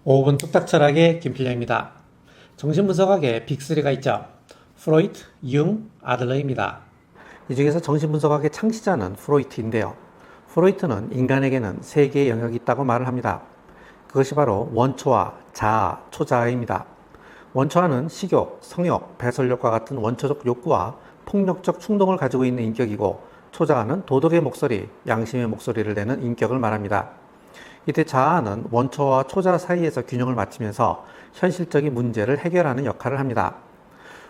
5분 뚝딱 철학의 김필령입니다. 정신분석학에 빅3가 있죠. 프로이트, 융, 아들러입니다. 이 중에서 정신분석학의 창시자는 프로이트인데요. 프로이트는 인간에게는 세 개의 영역이 있다고 말을 합니다. 그것이 바로 원초와 자아, 초자아입니다. 원초아는 식욕, 성욕, 배설욕과 같은 원초적 욕구와 폭력적 충동을 가지고 있는 인격이고, 초자아는 도덕의 목소리, 양심의 목소리를 내는 인격을 말합니다. 이때 자아는 원초와 초자 사이에서 균형을 맞추면서 현실적인 문제를 해결하는 역할을 합니다.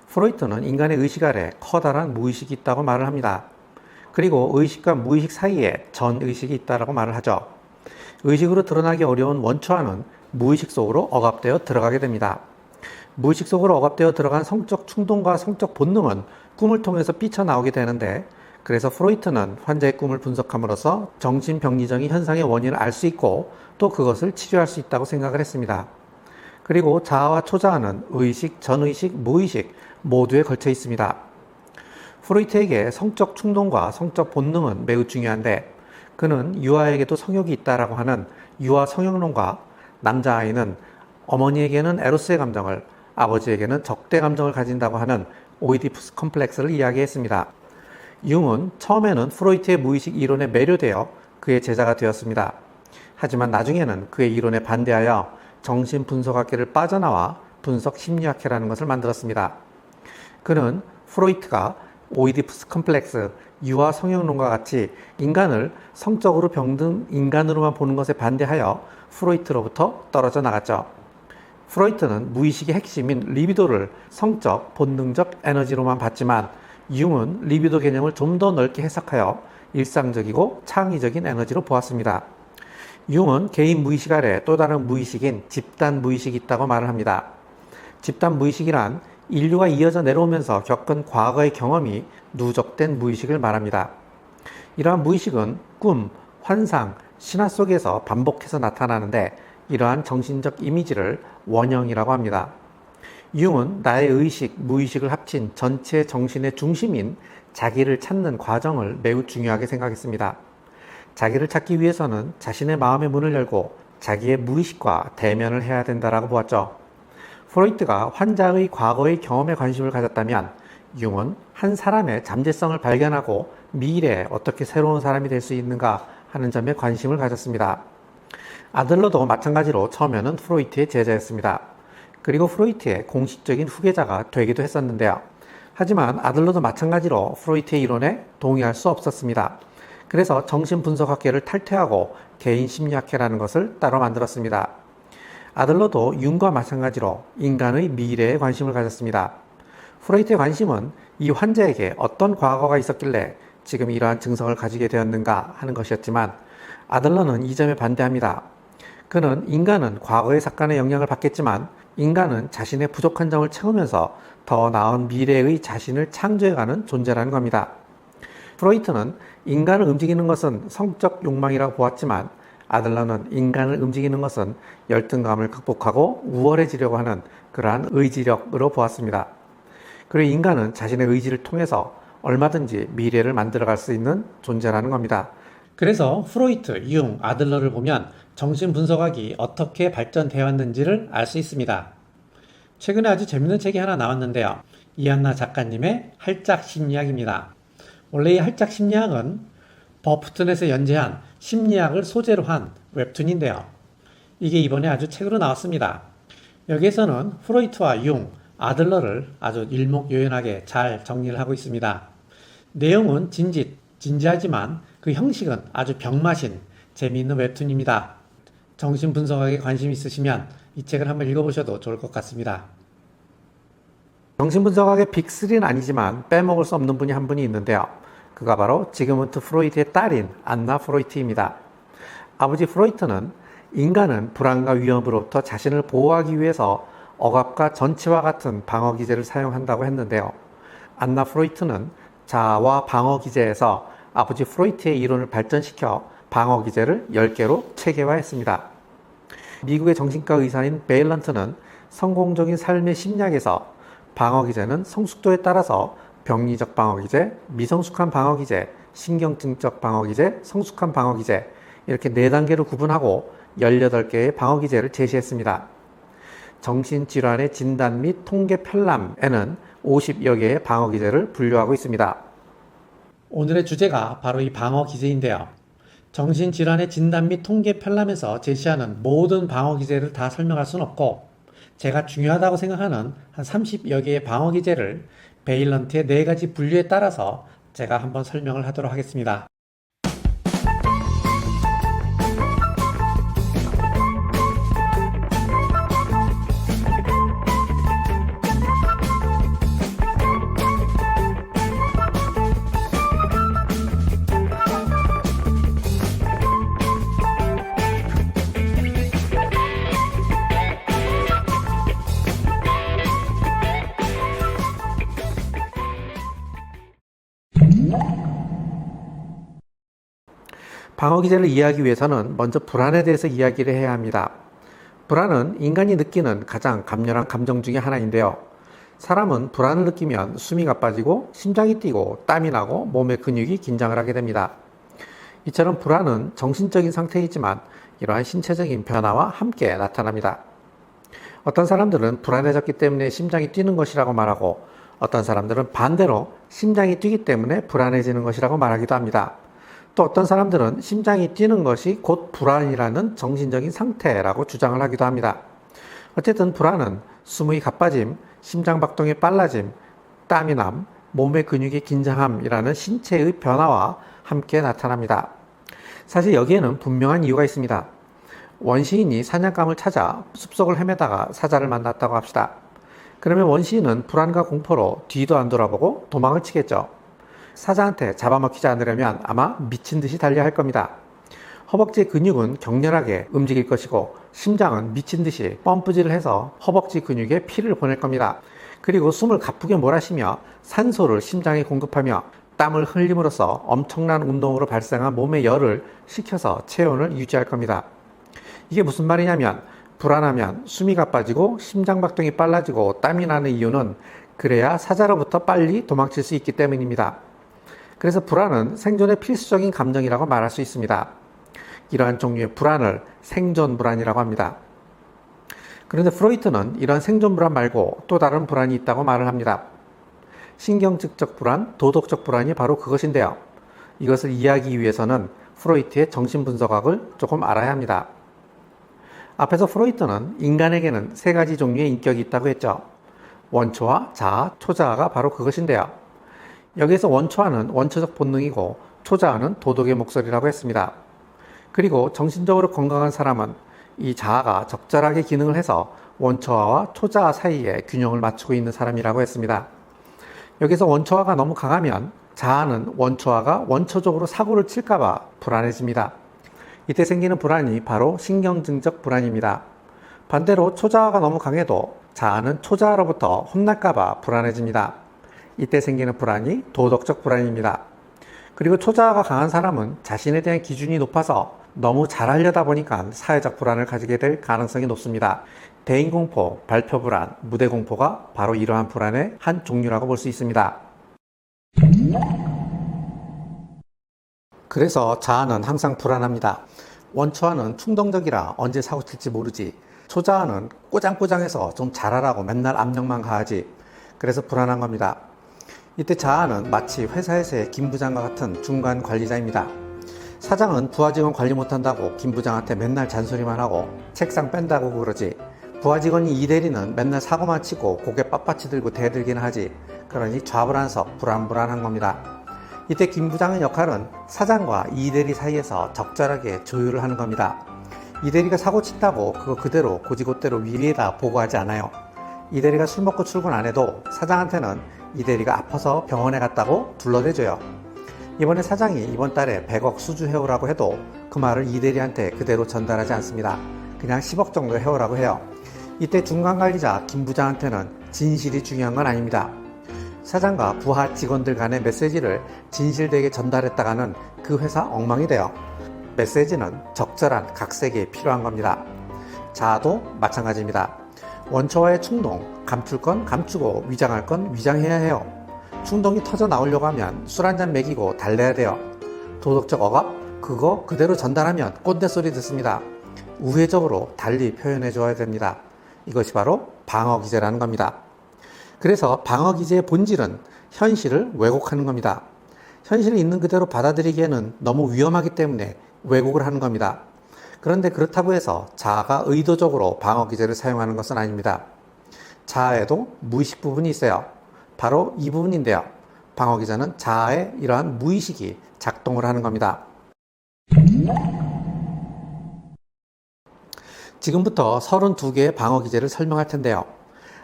프로이트는 인간의 의식 아래 커다란 무의식이 있다고 말을 합니다. 그리고 의식과 무의식 사이에 전의식이 있다고 말을 하죠. 의식으로 드러나기 어려운 원초아는 무의식 속으로 억압되어 들어가게 됩니다. 무의식 속으로 억압되어 들어간 성적 충동과 성적 본능은 꿈을 통해서 삐쳐나오게 되는데, 그래서 프로이트는 환자의 꿈을 분석함으로써 정신병리적인 현상의 원인을 알 수 있고 또 그것을 치료할 수 있다고 생각을 했습니다. 그리고 자아와 초자아는 의식, 전의식, 무의식 모두에 걸쳐 있습니다. 프로이트에게 성적 충동과 성적 본능은 매우 중요한데, 그는 유아에게도 성욕이 있다라고 하는 유아 성욕론과 남자아이는 어머니에게는 에로스의 감정을, 아버지에게는 적대 감정을 가진다고 하는 오이디푸스 컴플렉스를 이야기했습니다. 융은 처음에는 프로이트의 무의식 이론에 매료되어 그의 제자가 되었습니다. 하지만 나중에는 그의 이론에 반대하여 정신분석학계를 빠져나와 분석심리학회라는 것을 만들었습니다. 그는 프로이트가 오이디푸스 컴플렉스, 유아 성형론과 같이 인간을 성적으로 병든 인간으로만 보는 것에 반대하여 프로이트로부터 떨어져 나갔죠. 프로이트는 무의식의 핵심인 리비도를 성적, 본능적 에너지로만 봤지만, 융은 리비도 개념을 좀 더 넓게 해석하여 일상적이고 창의적인 에너지로 보았습니다. 융은 개인 무의식 아래 또 다른 무의식인 집단 무의식이 있다고 말을 합니다. 집단 무의식이란 인류가 이어져 내려오면서 겪은 과거의 경험이 누적된 무의식을 말합니다. 이러한 무의식은 꿈, 환상, 신화 속에서 반복해서 나타나는데, 이러한 정신적 이미지를 원형이라고 합니다. 융은 나의 의식, 무의식을 합친 전체 정신의 중심인 자기를 찾는 과정을 매우 중요하게 생각했습니다. 자기를 찾기 위해서는 자신의 마음의 문을 열고 자기의 무의식과 대면을 해야 된다고 보았죠. 프로이트가 환자의 과거의 경험에 관심을 가졌다면, 융은 한 사람의 잠재성을 발견하고 미래에 어떻게 새로운 사람이 될 수 있는가 하는 점에 관심을 가졌습니다. 아들러도 마찬가지로 처음에는 프로이트의 제자였습니다. 그리고 프로이트의 공식적인 후계자가 되기도 했었는데요. 하지만 아들러도 마찬가지로 프로이트의 이론에 동의할 수 없었습니다. 그래서 정신분석학계를 탈퇴하고 개인심리학회라는 것을 따로 만들었습니다. 아들러도 융과 마찬가지로 인간의 미래에 관심을 가졌습니다. 프로이트의 관심은 이 환자에게 어떤 과거가 있었길래 지금 이러한 증상을 가지게 되었는가 하는 것이었지만, 아들러는 이 점에 반대합니다. 그는 인간은 과거의 사건의 영향을 받겠지만 인간은 자신의 부족한 점을 채우면서 더 나은 미래의 자신을 창조해가는 존재라는 겁니다. 프로이트는 인간을 움직이는 것은 성적 욕망이라고 보았지만, 아들러는 인간을 움직이는 것은 열등감을 극복하고 우월해지려고 하는 그러한 의지력으로 보았습니다. 그리고 인간은 자신의 의지를 통해서 얼마든지 미래를 만들어갈 수 있는 존재라는 겁니다. 그래서 프로이트, 융, 아들러를 보면 정신분석학이 어떻게 발전되어 왔는지를 알 수 있습니다. 최근에 아주 재밌는 책이 하나 나왔는데요. 이한나 작가님의 할짝심리학입니다. 원래 이 할짝심리학은 버프트넷에 연재한 심리학을 소재로 한 웹툰인데요. 이게 이번에 아주 책으로 나왔습니다. 여기에서는 프로이트와 융, 아들러를 아주 일목요연하게 잘 정리를 하고 있습니다. 내용은 진지하지만 그 형식은 아주 병맛인 재미있는 웹툰입니다. 정신분석학에 관심 있으시면 이 책을 한번 읽어보셔도 좋을 것 같습니다. 정신분석학의 빅3는 아니지만 빼먹을 수 없는 분이 한 분이 있는데요. 그가 바로 지그문트 프로이트의 딸인 안나 프로이트입니다. 아버지 프로이트는 인간은 불안과 위험으로부터 자신을 보호하기 위해서 억압과 전치와 같은 방어 기제를 사용한다고 했는데요. 안나 프로이트는 자아와 방어 기제에서 아버지 프로이트의 이론을 발전시켜 방어 기제를 10개로 체계화했습니다. 미국의 정신과 의사인 베일런트는 성공적인 삶의 심리학에서 방어 기제는 성숙도에 따라서 병리적 방어 기제, 미성숙한 방어 기제, 신경증적 방어 기제, 성숙한 방어 기제 이렇게 4단계로 구분하고 18개의 방어기제를 제시했습니다. 정신질환의 진단 및 통계 편람에는 50여 개의 방어기제를 분류하고 있습니다. 오늘의 주제가 바로 이 방어기제인데요. 정신질환의 진단 및 통계 편람에서 제시하는 모든 방어기제를 다 설명할 수는 없고, 제가 중요하다고 생각하는 한 30여 개의 방어기제를 베일런트의 4가지 분류에 따라서 제가 한번 설명을 하도록 하겠습니다. 방어기제를 이해하기 위해서는 먼저 불안에 대해서 이야기를 해야 합니다. 불안은 인간이 느끼는 가장 강렬한 감정 중에 하나인데요. 사람은 불안을 느끼면 숨이 가빠지고 심장이 뛰고 땀이 나고 몸의 근육이 긴장을 하게 됩니다. 이처럼 불안은 정신적인 상태이지만 이러한 신체적인 변화와 함께 나타납니다. 어떤 사람들은 불안해졌기 때문에 심장이 뛰는 것이라고 말하고, 어떤 사람들은 반대로 심장이 뛰기 때문에 불안해지는 것이라고 말하기도 합니다. 또 어떤 사람들은 심장이 뛰는 것이 곧 불안이라는 정신적인 상태라고 주장을 하기도 합니다. 어쨌든 불안은 숨이 가빠짐, 심장박동이 빨라짐, 땀이 남, 몸의 근육이 긴장함이라는 신체의 변화와 함께 나타납니다. 사실 여기에는 분명한 이유가 있습니다. 원시인이 사냥감을 찾아 숲속을 헤매다가 사자를 만났다고 합시다. 그러면 원시인은 불안과 공포로 뒤도 안 돌아보고 도망을 치겠죠. 사자한테 잡아먹히지 않으려면 아마 미친 듯이 달려야 할 겁니다. 허벅지 근육은 격렬하게 움직일 것이고, 심장은 미친 듯이 펌프질을 해서 허벅지 근육에 피를 보낼 겁니다. 그리고 숨을 가쁘게 몰아쉬며 산소를 심장에 공급하며 땀을 흘림으로써 엄청난 운동으로 발생한 몸의 열을 식혀서 체온을 유지할 겁니다. 이게 무슨 말이냐면, 불안하면 숨이 가빠지고 심장박동이 빨라지고 땀이 나는 이유는 그래야 사자로부터 빨리 도망칠 수 있기 때문입니다. 그래서 불안은 생존의 필수적인 감정이라고 말할 수 있습니다. 이러한 종류의 불안을 생존 불안이라고 합니다. 그런데 프로이트는 이런 생존 불안 말고 또 다른 불안이 있다고 말을 합니다. 신경증적 불안, 도덕적 불안이 바로 그것인데요. 이것을 이해하기 위해서는 프로이트의 정신분석학을 조금 알아야 합니다. 앞에서 프로이트는 인간에게는 3가지 종류의 인격이 있다고 했죠. 원초화, 자아, 초자아가 바로 그것인데요. 여기에서 원초화는 원초적 본능이고 초자아는 도덕의 목소리라고 했습니다. 그리고 정신적으로 건강한 사람은 이 자아가 적절하게 기능을 해서 원초화와 초자아 사이에 균형을 맞추고 있는 사람이라고 했습니다. 여기서 원초화가 너무 강하면 자아는 원초화가 원초적으로 사고를 칠까봐 불안해집니다. 이때 생기는 불안이 바로 신경증적 불안입니다. 반대로 초자아가 너무 강해도 자아는 초자아로부터 혼날까봐 불안해집니다. 이때 생기는 불안이 도덕적 불안입니다. 그리고 초자아가 강한 사람은 자신에 대한 기준이 높아서 너무 잘하려다 보니까 사회적 불안을 가지게 될 가능성이 높습니다. 대인공포, 발표불안, 무대공포가 바로 이러한 불안의 한 종류라고 볼 수 있습니다. 그래서 자아는 항상 불안합니다. 원초아는 충동적이라 언제 사고칠지 모르지, 초자아는 꼬장꼬장해서 좀 잘하라고 맨날 압력만 가하지, 그래서 불안한 겁니다. 이때 자아는 마치 회사에서의 김 부장과 같은 중간 관리자입니다. 사장은 부하 직원 관리 못한다고 김 부장한테 맨날 잔소리만 하고 책상 뺀다고 그러지, 부하 직원이 이 대리는 맨날 사고만 치고 고개 빳빳이 들고 대들기는 하지, 그러니 좌불안석 불안불안한 겁니다. 이때 김 부장의 역할은 사장과 이 대리 사이에서 적절하게 조율을 하는 겁니다. 이 대리가 사고 친다고 그거 그대로 고지고대로 위에다 보고하지 않아요. 이 대리가 술 먹고 출근 안 해도 사장한테는 이 대리가 아파서 병원에 갔다고 둘러대줘요. 이번에 사장이 이번 달에 100억 수주 해오라고 해도 그 말을 이 대리한테 그대로 전달하지 않습니다. 그냥 10억 정도 해오라고 해요. 이때 중간관리자 김 부장한테는 진실이 중요한 건 아닙니다. 사장과 부하 직원들 간의 메시지를 진실되게 전달했다가는 그 회사 엉망이 돼요. 메시지는 적절한 각색이 필요한 겁니다. 자아도 마찬가지입니다. 원초와의 충동, 감출 건 감추고 위장할 건 위장해야 해요. 충동이 터져 나오려고 하면 술 한잔 먹이고 달래야 돼요. 도덕적 억압, 그거 그대로 전달하면 꼰대 소리 듣습니다. 우회적으로 달리 표현해 줘야 됩니다. 이것이 바로 방어기제라는 겁니다. 그래서 방어기제의 본질은 현실을 왜곡하는 겁니다. 현실이 있는 그대로 받아들이기에는 너무 위험하기 때문에 왜곡을 하는 겁니다. 그런데 그렇다고 해서 자아가 의도적으로 방어기제를 사용하는 것은 아닙니다. 자아에도 무의식 부분이 있어요. 바로 이 부분인데요. 방어기제는 자아의 이러한 무의식이 작동을 하는 겁니다. 지금부터 32개의 방어기제를 설명할 텐데요.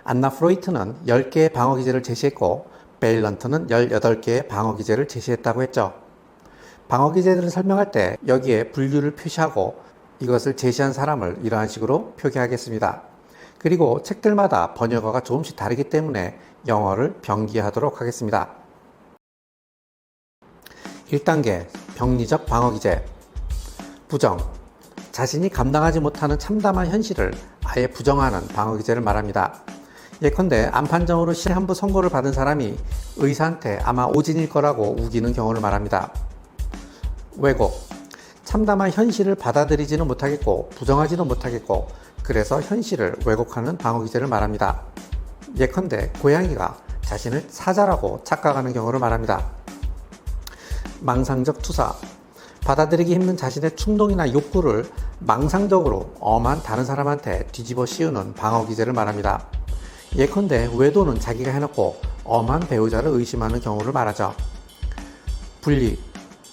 안나 프로이트는 10개의 방어기제를 제시했고 베일런트는 18개의 방어기제를 제시했다고 했죠. 방어기제들을 설명할 때 여기에 분류를 표시하고 이것을 제시한 사람을 이러한 식으로 표기하겠습니다. 그리고 책들마다 번역어가 조금씩 다르기 때문에 영어를 병기하도록 하겠습니다. 1단계 병리적 방어기제. 부정. 자신이 감당하지 못하는 참담한 현실을 아예 부정하는 방어기제를 말합니다. 예컨대 안판정으로 시한부 선고를 받은 사람이 의사한테 아마 오진일 거라고 우기는 경우를 말합니다. 왜곡. 참담한 현실을 받아들이지는 못하겠고 부정하지는 못하겠고 그래서 현실을 왜곡하는 방어기제를 말합니다. 예컨대 고양이가 자신을 사자라고 착각하는 경우를 말합니다. 망상적 투사. 받아들이기 힘든 자신의 충동이나 욕구를 망상적으로 엄한 다른 사람한테 뒤집어 씌우는 방어기제를 말합니다. 예컨대 외도는 자기가 해놓고 엄한 배우자를 의심하는 경우를 말하죠. 분리.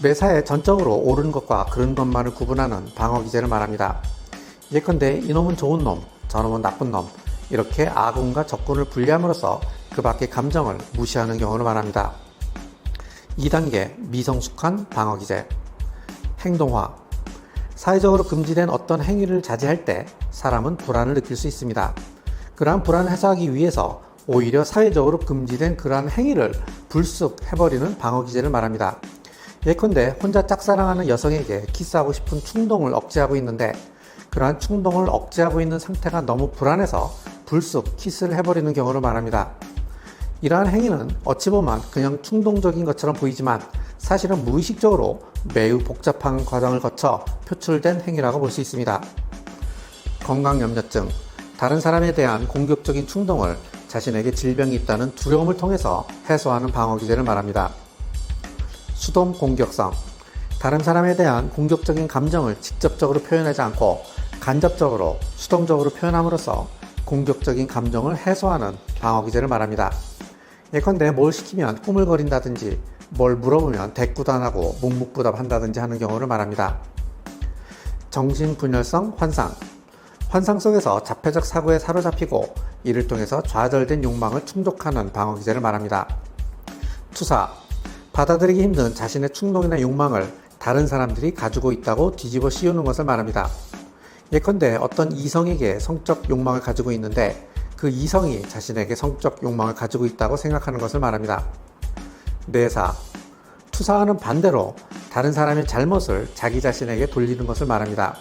매사에 전적으로 옳은 것과 그른 것만을 구분하는 방어기제를 말합니다. 예컨대 이놈은 좋은 놈, 저놈은 나쁜 놈 이렇게 아군과 적군을 분리함으로써 그 밖의 감정을 무시하는 경우를 말합니다. 2단계 미성숙한 방어기제. 행동화. 사회적으로 금지된 어떤 행위를 자제할 때 사람은 불안을 느낄 수 있습니다. 그러한 불안을 해소하기 위해서 오히려 사회적으로 금지된 그러한 행위를 불쑥 해버리는 방어기제를 말합니다. 예컨대 혼자 짝사랑하는 여성에게 키스하고 싶은 충동을 억제하고 있는데 그러한 충동을 억제하고 있는 상태가 너무 불안해서 불쑥 키스를 해버리는 경우를 말합니다. 이러한 행위는 어찌 보면 그냥 충동적인 것처럼 보이지만 사실은 무의식적으로 매우 복잡한 과정을 거쳐 표출된 행위라고 볼 수 있습니다. 건강염려증. 다른 사람에 대한 공격적인 충동을 자신에게 질병이 있다는 두려움을 통해서 해소하는 방어기제를 말합니다. 수동 공격성. 다른 사람에 대한 공격적인 감정을 직접적으로 표현하지 않고 간접적으로 수동적으로 표현함으로써 공격적인 감정을 해소하는 방어기제를 말합니다. 예컨대 뭘 시키면 꾸물거린다든지 뭘 물어보면 대꾸도 안 하고 묵묵부답한다든지 하는 경우를 말합니다. 정신분열성 환상. 환상 속에서 자폐적 사고에 사로잡히고 이를 통해서 좌절된 욕망을 충족하는 방어기제를 말합니다. 투사. 받아들이기 힘든 자신의 충동이나 욕망을 다른 사람들이 가지고 있다고 뒤집어 씌우는 것을 말합니다. 예컨대 어떤 이성에게 성적 욕망을 가지고 있는데 그 이성이 자신에게 성적 욕망을 가지고 있다고 생각하는 것을 말합니다. 내사. 투사와는 반대로 다른 사람의 잘못을 자기 자신에게 돌리는 것을 말합니다.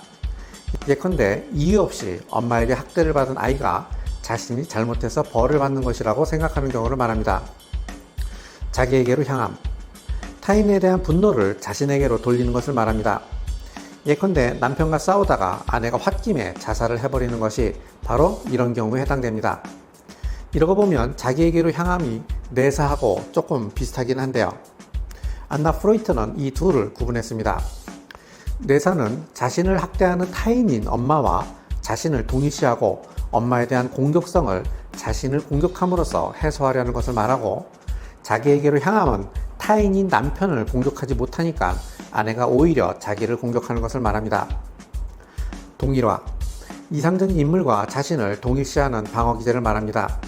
예컨대 이유 없이 엄마에게 학대를 받은 아이가 자신이 잘못해서 벌을 받는 것이라고 생각하는 경우를 말합니다. 자기에게로 향함. 타인에 대한 분노를 자신에게로 돌리는 것을 말합니다. 예컨대 남편과 싸우다가 아내가 홧김에 자살을 해버리는 것이 바로 이런 경우에 해당됩니다. 이러고 보면 자기에게로 향함이 내사하고 조금 비슷하긴 한데요. 안나 프로이트는 이 둘을 구분했습니다. 내사는 자신을 학대하는 타인인 엄마와 자신을 동일시하고 엄마에 대한 공격성을 자신을 공격함으로써 해소하려는 것을 말하고, 자기에게로 향함은 타인인 남편을 공격하지 못하니까 아내가 오히려 자기를 공격하는 것을 말합니다. 동일화. 이상적인 인물과 자신을 동일시하는 방어기제를 말합니다.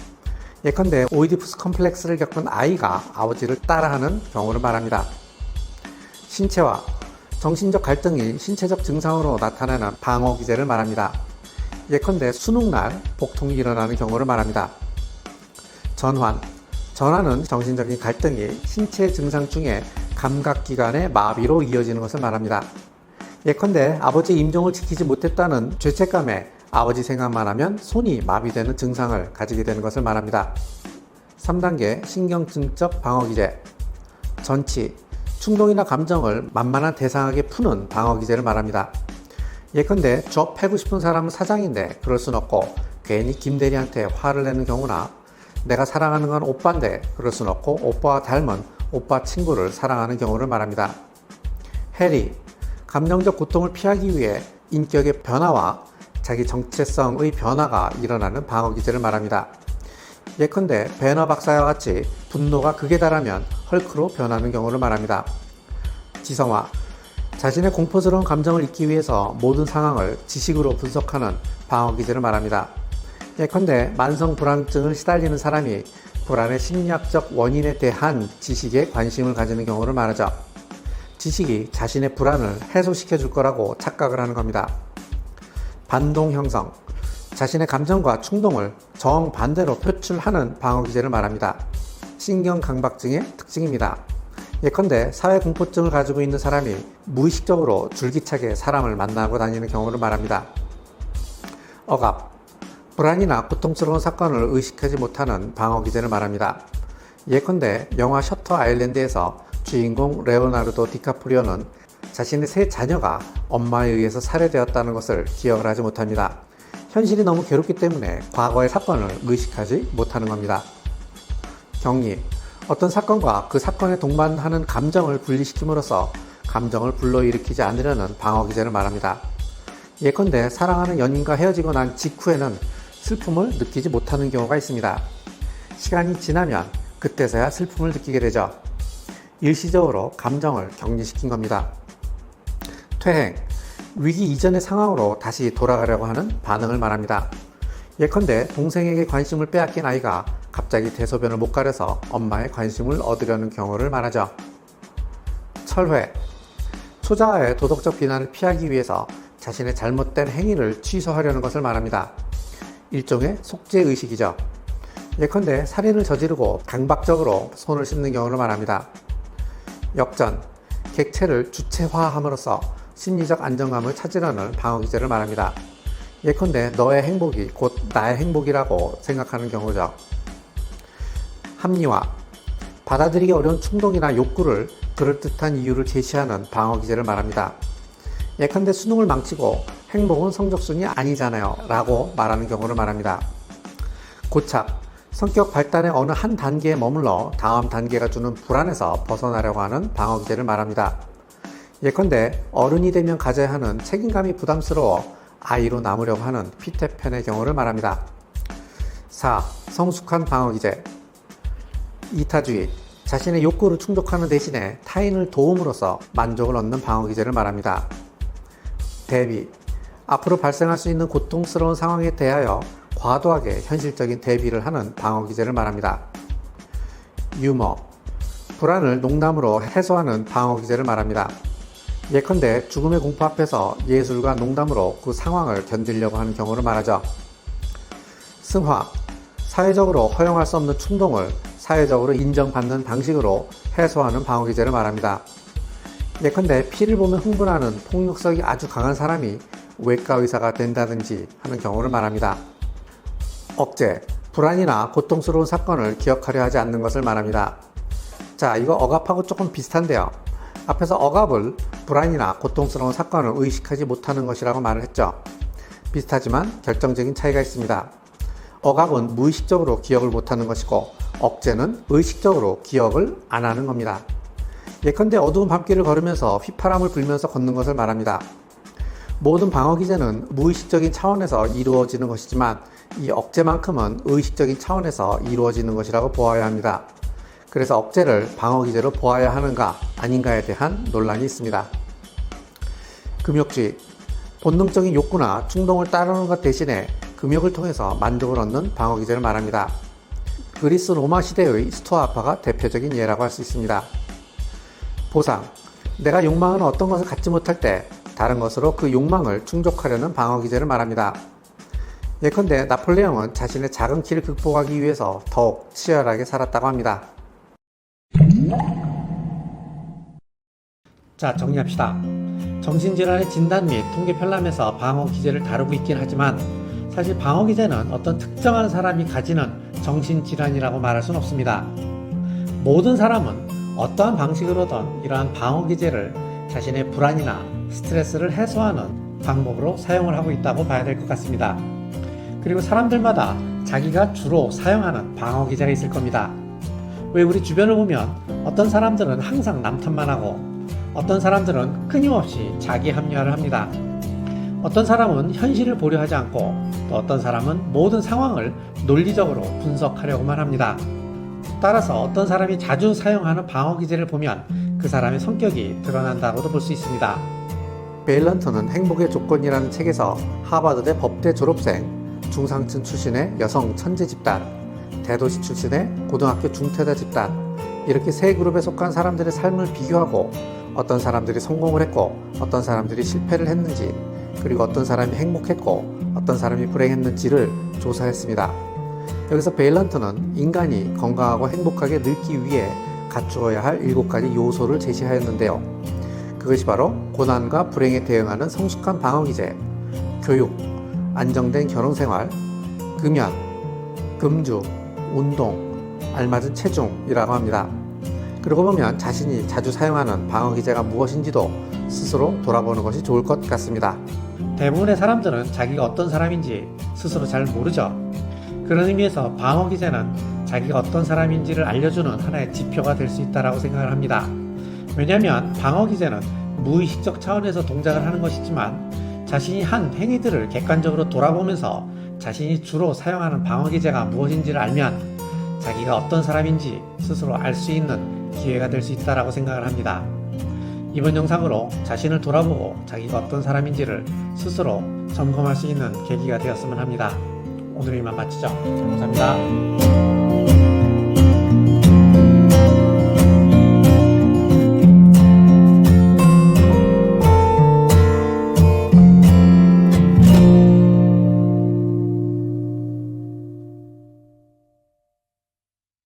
예컨대 오이디푸스 컴플렉스를 겪은 아이가 아버지를 따라하는 경우를 말합니다. 신체화. 정신적 갈등이 신체적 증상으로 나타나는 방어기제를 말합니다. 예컨대 수능날 복통이 일어나는 경우를 말합니다. 전환. 전환은 정신적인 갈등이 신체 증상 중에 감각기관의 마비로 이어지는 것을 말합니다. 예컨대 아버지 임종을 지키지 못했다는 죄책감에 아버지 생각만 하면 손이 마비되는 증상을 가지게 되는 것을 말합니다. 3단계 신경증적 방어기제. 전치. 충동이나 감정을 만만한 대상에게 푸는 방어기제를 말합니다. 예컨대 저 패고 싶은 사람은 사장인데 그럴 순 없고 괜히 김대리한테 화를 내는 경우나 내가 사랑하는 건 오빠인데 그럴 순 없고 오빠와 닮은 오빠 친구를 사랑하는 경우를 말합니다. 해리, 감정적 고통을 피하기 위해 인격의 변화와 자기 정체성의 변화가 일어나는 방어 기제를 말합니다. 예컨대 배너 박사와 같이 분노가 극에 달하면 헐크로 변하는 경우를 말합니다. 지성화, 자신의 공포스러운 감정을 잊기 위해서 모든 상황을 지식으로 분석하는 방어 기제를 말합니다. 예컨대 만성 불안증을 시달리는 사람이 불안의 심리학적 원인에 대한 지식에 관심을 가지는 경우를 말하죠. 지식이 자신의 불안을 해소시켜 줄 거라고 착각을 하는 겁니다. 반동 형성, 자신의 감정과 충동을 정반대로 표출하는 방어 기제를 말합니다. 신경강박증의 특징입니다. 예컨대 사회공포증을 가지고 있는 사람이 무의식적으로 줄기차게 사람을 만나고 다니는 경우를 말합니다. 억압, 불안이나 고통스러운 사건을 의식하지 못하는 방어 기제를 말합니다. 예컨대 영화 셔터 아일랜드에서 주인공 레오나르도 디카프리오는 자신의 세 자녀가 엄마에 의해서 살해되었다는 것을 기억을 하지 못합니다. 현실이 너무 괴롭기 때문에 과거의 사건을 의식하지 못하는 겁니다. 격리, 어떤 사건과 그 사건에 동반하는 감정을 분리시킴으로써 감정을 불러일으키지 않으려는 방어 기제를 말합니다. 예컨대 사랑하는 연인과 헤어지고 난 직후에는 슬픔을 느끼지 못하는 경우가 있습니다. 시간이 지나면 그때서야 슬픔을 느끼게 되죠. 일시적으로 감정을 격리시킨 겁니다. 퇴행, 위기 이전의 상황으로 다시 돌아가려고 하는 반응을 말합니다. 예컨대 동생에게 관심을 빼앗긴 아이가 갑자기 대소변을 못 가려서 엄마의 관심을 얻으려는 경우를 말하죠. 철회, 초자아의 도덕적 비난을 피하기 위해서 자신의 잘못된 행위를 취소하려는 것을 말합니다. 일종의 속죄의식이죠. 예컨대 살인을 저지르고 강박적으로 손을 씻는 경우를 말합니다. 역전, 객체를 주체화함으로써 심리적 안정감을 찾으려는 방어 기제를 말합니다. 예컨대 너의 행복이 곧 나의 행복이라고 생각하는 경우죠. 합리화, 받아들이기 어려운 충동이나 욕구를 그럴듯한 이유를 제시하는 방어 기제를 말합니다. 예컨대 수능을 망치고 행복은 성적순이 아니잖아요 라고 말하는 경우를 말합니다. 고착, 성격 발달의 어느 한 단계에 머물러 다음 단계가 주는 불안에서 벗어나려고 하는 방어 기제를 말합니다. 예컨대 어른이 되면 가져야 하는 책임감이 부담스러워 아이로 남으려고 하는 피터팬의 경우를 말합니다. 4. 성숙한 방어 기제. 이타주의, 자신의 욕구를 충족하는 대신에 타인을 도움으로써 만족을 얻는 방어 기제를 말합니다. 대비, 앞으로 발생할 수 있는 고통스러운 상황에 대하여 과도하게 현실적인 대비를 하는 방어 기제를 말합니다. 유머, 불안을 농담으로 해소하는 방어 기제를 말합니다. 예컨대 죽음의 공포 앞에서 예술과 농담으로 그 상황을 견디려고 하는 경우를 말하죠. 승화, 사회적으로 허용할 수 없는 충동을 사회적으로 인정받는 방식으로 해소하는 방어 기제를 말합니다. 예컨대 피를 보면 흥분하는 폭력성이 아주 강한 사람이 외과 의사가 된다든지 하는 경우를 말합니다. 억제, 불안이나 고통스러운 사건을 기억하려 하지 않는 것을 말합니다. 자, 이거 억압하고 조금 비슷한데요. 앞에서 억압을 불안이나 고통스러운 사건을 의식하지 못하는 것이라고 말을 했죠. 비슷하지만 결정적인 차이가 있습니다. 억압은 무의식적으로 기억을 못하는 것이고 억제는 의식적으로 기억을 안 하는 겁니다. 예컨대 어두운 밤길을 걸으면서 휘파람을 불면서 걷는 것을 말합니다. 모든 방어 기제는 무의식적인 차원에서 이루어지는 것이지만 이 억제만큼은 의식적인 차원에서 이루어지는 것이라고 보아야 합니다. 그래서 억제를 방어 기제로 보아야 하는가 아닌가에 대한 논란이 있습니다. 금욕주의, 본능적인 욕구나 충동을 따르는 것 대신에 금욕을 통해서 만족을 얻는 방어 기제를 말합니다. 그리스 로마 시대의 스토아파가 대표적인 예라고 할 수 있습니다. 보상, 내가 욕망하는 어떤 것을 갖지 못할 때 다른 것으로 그 욕망을 충족하려는 방어 기제를 말합니다. 예컨대 나폴레옹은 자신의 작은 키를 극복하기 위해서 더욱 치열하게 살았다고 합니다. 자, 정리합시다. 정신질환의 진단 및 통계 편람에서 방어 기제를 다루고 있긴 하지만 사실 방어 기제는 어떤 특정한 사람이 가지는 정신질환이라고 말할 수는 없습니다. 모든 사람은 어떠한 방식으로든 이러한 방어 기제를 자신의 불안이나 스트레스를 해소하는 방법으로 사용을 하고 있다고 봐야 될 것 같습니다. 그리고 사람들마다 자기가 주로 사용하는 방어 기제가 있을 겁니다. 왜 우리 주변을 보면 어떤 사람들은 항상 남 탓만 하고 어떤 사람들은 끊임없이 자기 합리화를 합니다. 어떤 사람은 현실을 보려 하지 않고 또 어떤 사람은 모든 상황을 논리적으로 분석하려고만 합니다. 따라서 어떤 사람이 자주 사용하는 방어 기제를 보면 그 사람의 성격이 드러난다고도 볼 수 있습니다. 베일런트는 행복의 조건이라는 책에서 하버드대 법대 졸업생, 중상층 출신의 여성 천재 집단, 대도시 출신의 고등학교 중퇴자 집단, 이렇게 세 그룹에 속한 사람들의 삶을 비교하고 어떤 사람들이 성공을 했고 어떤 사람들이 실패를 했는지, 그리고 어떤 사람이 행복했고 어떤 사람이 불행했는지를 조사했습니다. 여기서 베일런트는 인간이 건강하고 행복하게 늙기 위해 갖추어야 할 7가지 요소를 제시하였는데요. 그것이 바로 고난과 불행에 대응하는 성숙한 방어기제, 교육, 안정된 결혼생활, 금연, 금주, 운동, 알맞은 체중이라고 합니다. 그러고 보면 자신이 자주 사용하는 방어기제가 무엇인지도 스스로 돌아보는 것이 좋을 것 같습니다. 대부분의 사람들은 자기가 어떤 사람인지 스스로 잘 모르죠. 그런 의미에서 방어기제는 자기가 어떤 사람인지를 알려주는 하나의 지표가 될 수 있다고 생각을 합니다. 왜냐하면 방어기제는 무의식적 차원에서 동작을 하는 것이지만 자신이 한 행위들을 객관적으로 돌아보면서 자신이 주로 사용하는 방어기제가 무엇인지를 알면 자기가 어떤 사람인지 스스로 알 수 있는 기회가 될 수 있다고 생각을 합니다. 이번 영상으로 자신을 돌아보고 자기가 어떤 사람인지를 스스로 점검할 수 있는 계기가 되었으면 합니다. 오늘 이만 마치죠. 감사합니다.